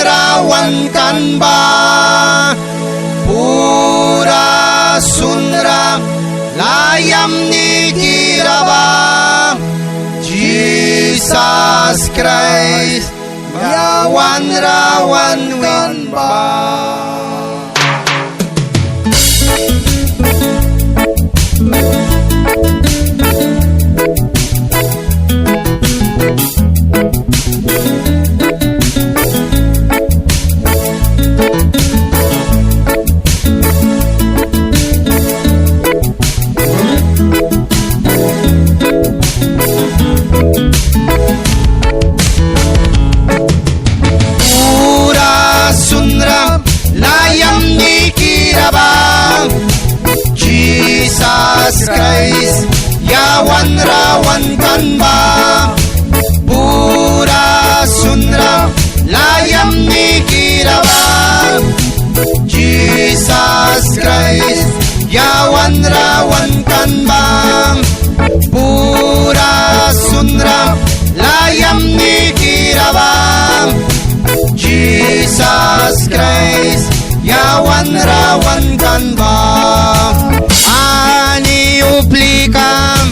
rawan kan ba pura sundra layam ni kiraba Jesus Christ yawan rawan kan ba. Jesus Christ yawan rawan kan ba pura sundra layam ni kiraba Jesus Christ yawan rawan kan ba pura sundra layam ni kiraba Jesus Christ yawan rawan kan ba. Ani uplikam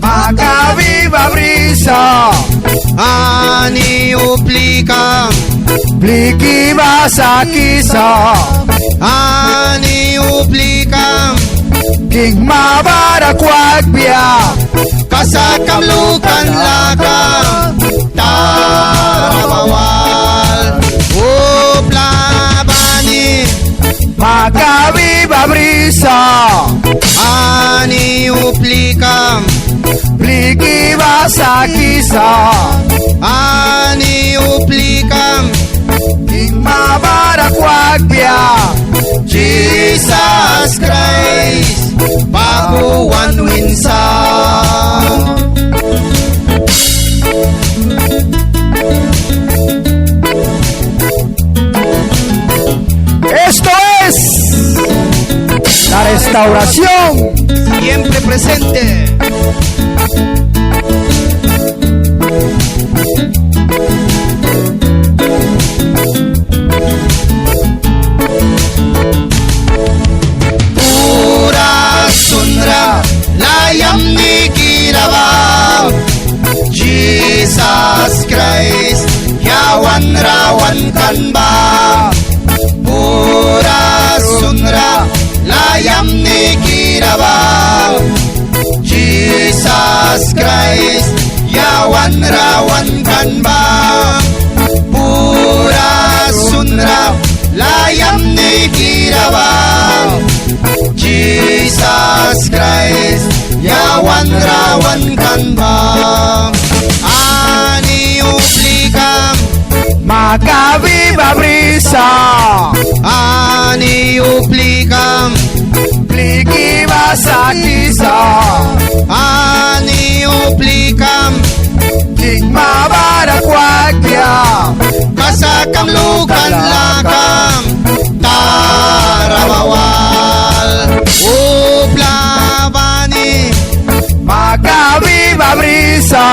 Makaviva brisa ani uplikam Pliki basa kisa ani uplikam King mabara kwagpia kasakam lukan lakam tarabawal uplabani Makaviva brisa ani uplikam Pliki basa kisa ani uplikam King mabara kwagpia Jesus Christ baguan winsang. Esto es la restauración Siempre presente. Pura sundra layam ni kiraba Jesus Christ yawan rawan kan ba pura sundra layam ni kiraba Jesus Christ yawan rawan kan ba pura sundra layam ni kiraba Jesus Christ yawan rawan kan ba. Ani uplikam Makaviva brisa ani uplikam Pliki basa kisa ani uplikam King mabara kwagpia kasakam lukan lakam tarabawal uplabani Makaviva brisa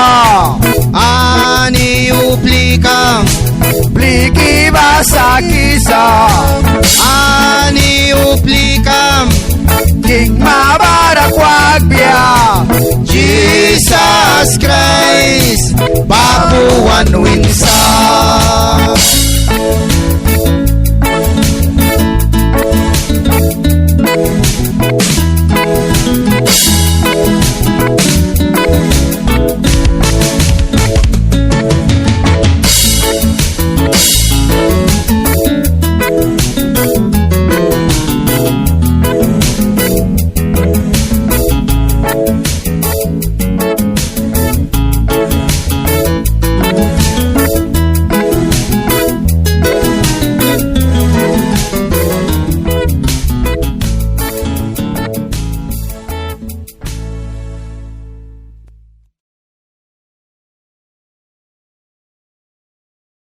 ani uplikam Pliki basa kisa ani uplikam King mabara kwagpia Jesus Christ baguan